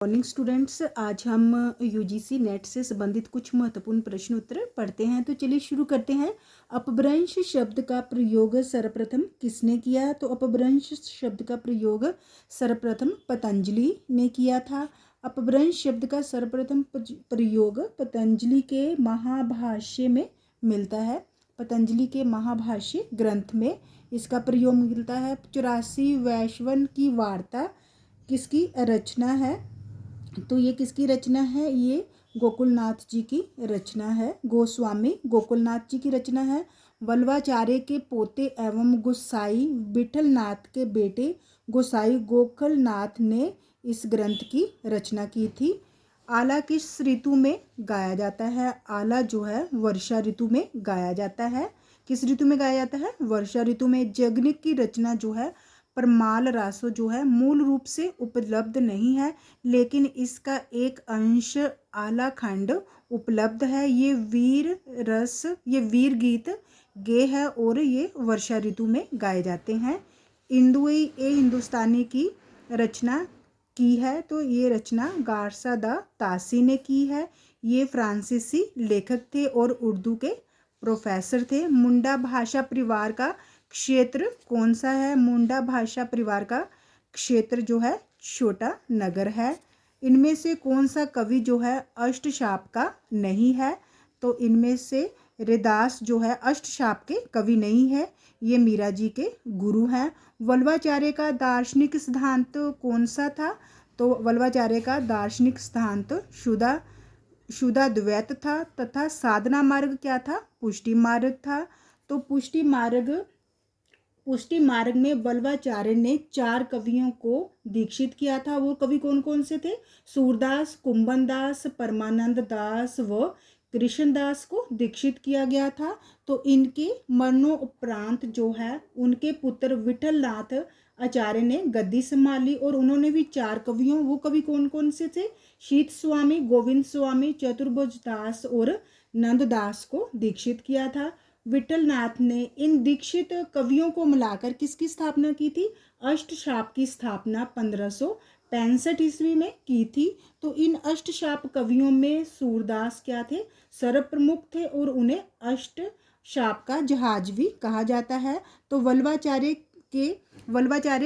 Morning students, आज हम UGC net से संबंधित कुछ महत्वपूर्ण प्रश्न उत्तर पढ़ते हैं। तो चलिए शुरू करते हैं। अपभ्रंश शब्द का प्रयोग सर्वप्रथम किसने किया? तो अपभ्रंश शब्द का प्रयोग सर्वप्रथम पतंजलि ने किया था। अपभ्रंश शब्द का सर्वप्रथम प्रयोग पतंजलि के महाभाष्य में मिलता है। पतंजलि के महाभाष्य ग्रंथ में इसका प्रयोग मिलता है। 84 वैश्वन की वार्ता किसकी रचना है? तो ये किसकी रचना है? ये गोकुलनाथ जी की रचना है। गोस्वामी गोकुलनाथ जी की रचना है। वल्लभाचार्य के पोते एवं गोसाई विठलनाथ के बेटे गोसाई गोकुलनाथ ने इस ग्रंथ की रचना की थी। आला किस ऋतु में गाया जाता है? आला जो है वर्षा ऋतु में गाया जाता है। किस ऋतु में गाया जाता है? वर्षा ऋतु में। जगनिक की रचना जो है परमाल रासो जो है मूल रूप से उपलब्ध नहीं है, लेकिन इसका एक अंश आला खंड उपलब्ध है। ये वीर गीत गे है और ये वर्षा ऋतु में गाए जाते हैं। इंदुई ए हिंदुस्तानी की रचना की है, तो ये रचना गारसा दा तासी ने की है। ये फ्रांसीसी लेखक थे और उर्दू के प्रोफेसर थे। मुंडा भाषा परिवार का क्षेत्र कौन सा है? मुंडा भाषा परिवार का क्षेत्र जो है छोटा नगर है। इनमें से कौन सा कवि जो है अष्टशाप का नहीं है? तो इनमें से रैदास जो है अष्टशाप के कवि नहीं है, ये मीरा जी के गुरु हैं। वल्लभाचार्य का दार्शनिक सिद्धांत कौन सा था? तो वल्लभाचार्य का दार्शनिक सिद्धांत शुद्ध द्वैत था तथा साधना मार्ग क्या था? पुष्टि मार्ग था। तो पुष्टि मार्ग में वल्लभाचार्य ने 4 कवियों को दीक्षित किया था। वो कवि कौन कौन से थे? सूरदास, कुंभन दास, परमानंद दास व कृष्णदास को दीक्षित किया गया था। तो इनके मरणोपरांत जो है उनके पुत्र विठलनाथ आचार्य ने गद्दी संभाली और उन्होंने भी 4 कवियों, वो कवि कौन कौन से थे? शीत स्वामी, गोविंद स्वामी, चतुर्भुज दास और नंददास को दीक्षित किया था। विठलनाथ ने इन दीक्षित कवियों को मिलाकर किसकी स्थापना की थी? अष्टशाप की स्थापना 1565 ईस्वी में की थी। तो इन अष्टशाप कवियों में सूरदास क्या थे? सर्व प्रमुख थे और उन्हें अष्टशाप का जहाज भी कहा जाता है। तो वल्लभाचार्य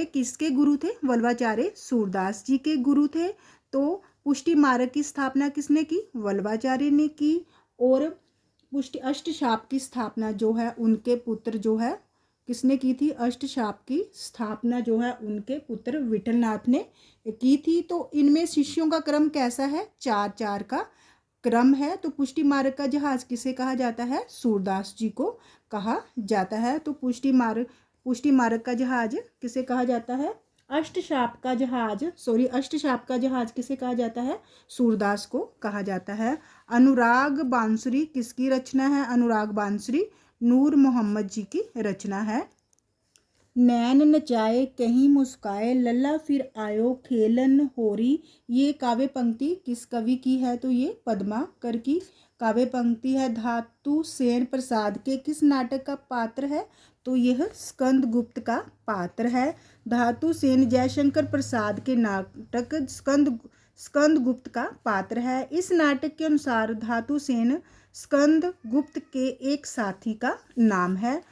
किसके गुरु थे? वल्लभाचार्य सूरदास जी के गुरु थे। तो पुष्टि मार्ग की स्थापना किसने की? वल्लभाचार्य ने की। और पुष्टि अष्टशाप की स्थापना जो है उनके पुत्र जो है किसने की थी? अष्टशाप की स्थापना जो है उनके पुत्र विठलनाथ ने की थी। तो इनमें शिष्यों का क्रम कैसा है? 4-4 का क्रम है। तो पुष्टि मार्ग का जहाज किसे कहा जाता है? सूरदास जी को कहा जाता है। तो पुष्टि मार्ग का जहाज किसे कहा जाता है? अष्टशाप का जहाज किसे कहा जाता है? सूरदास को कहा जाता है। अनुराग बांसुरी किसकी रचना है? अनुराग बांसुरी नूर मोहम्मद जी की रचना है। नैन नचाए कहीं मुस्काए लल्ला फिर आयो खेलन होरी, ये काव्य पंक्ति किस कवि की है? तो ये पद्माकर की काव्य पंक्ति है। धातु सेन प्रसाद के किस नाटक का पात्र है? तो यह स्कंद गुप्त का पात्र है। धातु सेन जयशंकर प्रसाद के नाटक स्कंद गुप्त का पात्र है। इस नाटक के अनुसार धातु सेन स्कंद गुप्त के एक साथी का नाम है।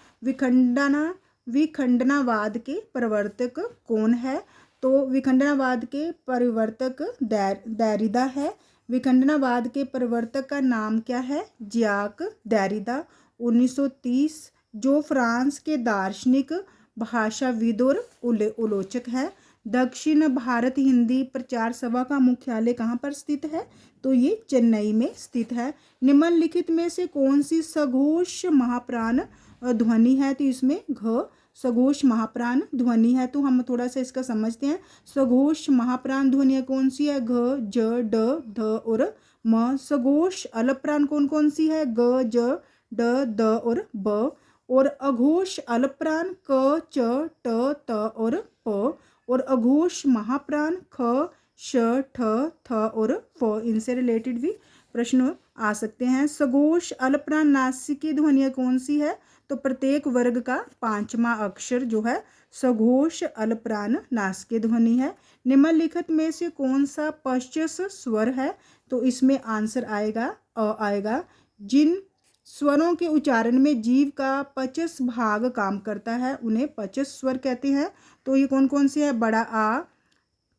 विखंडनावाद के प्रवर्तक कौन है? तो विखंडनावाद के प्रवर्तक देरिदा है। विखंडनावाद के प्रवर्तक का नाम क्या है? ज्याक देरिदा। 1930 जो फ्रांस के दार्शनिक, भाषाविद और उलोचक है। दक्षिण भारत हिंदी प्रचार सभा का मुख्यालय कहाँ पर स्थित है? तो ये चेन्नई में स्थित है। निम्नलिखित में से कौन सी सघोष महाप्राण ध्वनि है? तो इसमें घ सघोष महाप्राण ध्वनि है। तो हम थोड़ा सा इसका समझते हैं। सघोष महाप्राण ध्वनियाँ कौन सी है? घ, ज, ड, ध और म। सघोष अलप्राण कौन कौन सी है? ग, ज, ड, द और ब। और अघोष अलप्राण क, च, ट, त और प। और अघोष महाप्राण ख, श, ठ, थ और फ। इनसे रिलेटेड भी प्रश्न आ सकते हैं। सघोष अलप्राण नासिक की ध्वनियाँ कौन सी है? तो प्रत्येक वर्ग का 5वां अक्षर जो है सघोष अलप्राण नासिके ध्वनि है। निम्नलिखित में से कौन सा पश्चस स्वर है? तो इसमें आंसर आएगा अ आएगा। जिन स्वरों के उच्चारण में जीव का पचस भाग काम करता है उन्हें पचस स्वर कहते हैं। तो ये कौन कौन से है? बड़ा आ,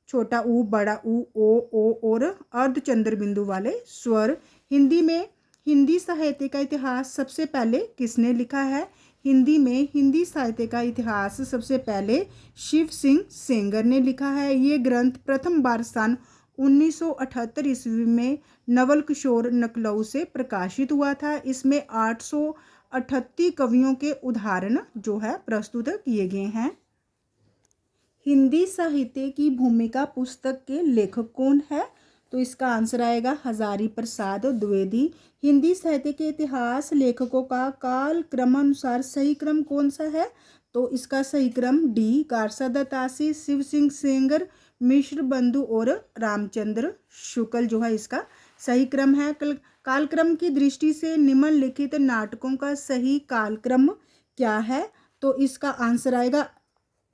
छोटा ऊ, बड़ा ऊ, ओ और अर्धचंद्र बिंदु वाले स्वर। हिंदी साहित्य का इतिहास सबसे पहले किसने लिखा है? हिंदी में हिंदी साहित्य का इतिहास सबसे पहले शिव सिंह सेंगर ने लिखा है। ये ग्रंथ प्रथम बार सन 1978 ईस्वी में नवल किशोर नकलऊ से प्रकाशित हुआ था। इसमें 838 कवियों के उदाहरण जो है प्रस्तुत किए गए हैं। हिंदी साहित्य की भूमिका पुस्तक के लेखक कौन है? तो इसका आंसर आएगा हजारी प्रसाद द्विवेदी। हिंदी साहित्य के इतिहास लेखकों का काल क्रमानुसार सही क्रम कौन सा है? तो इसका सही क्रम डी, गारसा दत्तासी, शिव सिंह सेंगर, मिश्र बंधु और रामचंद्र शुक्ल जो है इसका सही क्रम है। कालक्रम की दृष्टि से निम्नलिखित नाटकों का सही कालक्रम क्या है? तो इसका आंसर आएगा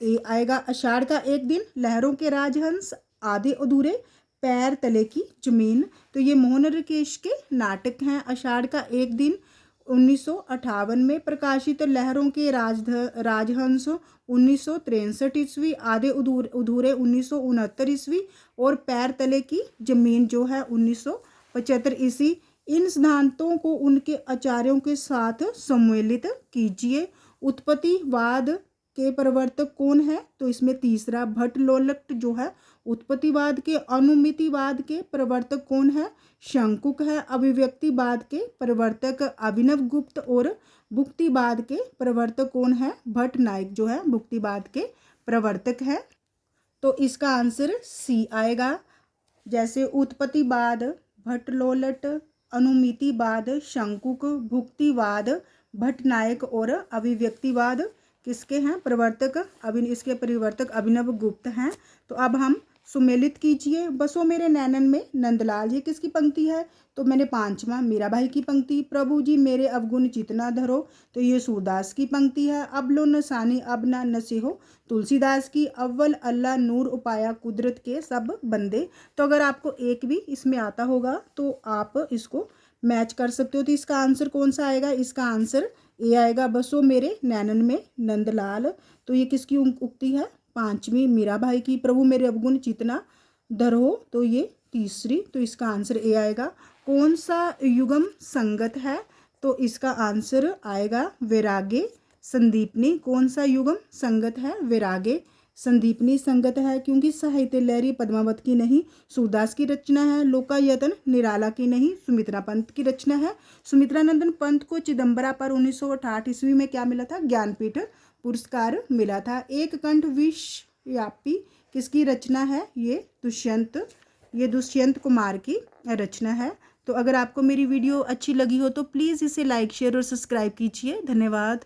ए आएगा। आषाढ़ का एक दिन, लहरों के राजहंस, आधे अधूरे, पैर तले की जमीन। तो ये मोहन ऋषिकेश के नाटक हैं। आषाढ़ का एक दिन 1958 में प्रकाशित, लहरों के राजहंस 1963 ईस्वी, आधे अधूरे 1969 ईस्वी और पैर तले की जमीन जो है 1975 ईस्वी। इन सिद्धांतों को उनके आचार्यों के साथ सम्मिलित कीजिए। उत्पत्तिवाद के प्रवर्तक कौन है? तो इसमें तीसरा भट्ट जो है उत्पत्तिवाद के। अनुमितिवाद के प्रवर्तक कौन है? शंकुक है। अभिव्यक्तिवाद के प्रवर्तक अभिनव गुप्त और भुक्तिवाद के प्रवर्तक कौन है? भट्ट नायक जो है भुक्तिवाद के प्रवर्तक है। तो इसका आंसर सी आएगा। जैसे उत्पत्तिवाद, भट्ट, अनुमितिवाद, शंकुक, भुक्तिवाद, भट्ट नायक और अभिव्यक्तिवाद किसके हैं? प्रवर्तक। इसके परिवर्तक अभिनव गुप्त हैं। तो अब हम सुमेलित कीजिए। बसो मेरे नैनन में नंदलाल, ये किसकी पंक्ति है? तो मैंने पांचवा मीराबाई की पंक्ति। प्रभु जी मेरे अवगुण चितना धरो, तो ये सूरदास की पंक्ति है। अब लो नसानी अब ना नसे हो, तुलसीदास की। अव्वल अल्लाह नूर उपाया कुदरत के सब बंदे। तो अगर आपको एक भी इसमें आता होगा तो आप इसको मैच कर सकते हो। तो इसका आंसर कौन सा आएगा? इसका आंसर ए आएगा। बसो मेरे नैनन में नंदलाल, तो ये किसकी उक्ति है? पांचवी मीराबाई की। प्रभु मेरे अवगुण चितना धरो, तो ये तीसरी। तो इसका आंसर ए आएगा। कौन सा युगम संगत है? तो इसका आंसर आएगा वैराग्य संदीपनी। कौन सा युगम संगत है? वैराग्य संदीपनी संगत है, क्योंकि साहित्य लहरी पद्मावत की नहीं सूरदास की रचना है। लोकायतन निराला की नहीं सुमित्रा पंत की रचना है। सुमित्रानंदन पंत को चिदम्बरा पर 1968 ईस्वी में क्या मिला था? ज्ञानपीठ पुरस्कार मिला था। एक कंठ विश्वव्यापी किसकी रचना है? ये दुष्यंत कुमार की रचना है। तो अगर आपको मेरी वीडियो अच्छी लगी हो तो प्लीज़ इसे लाइक, शेयर और सब्सक्राइब कीजिए। धन्यवाद।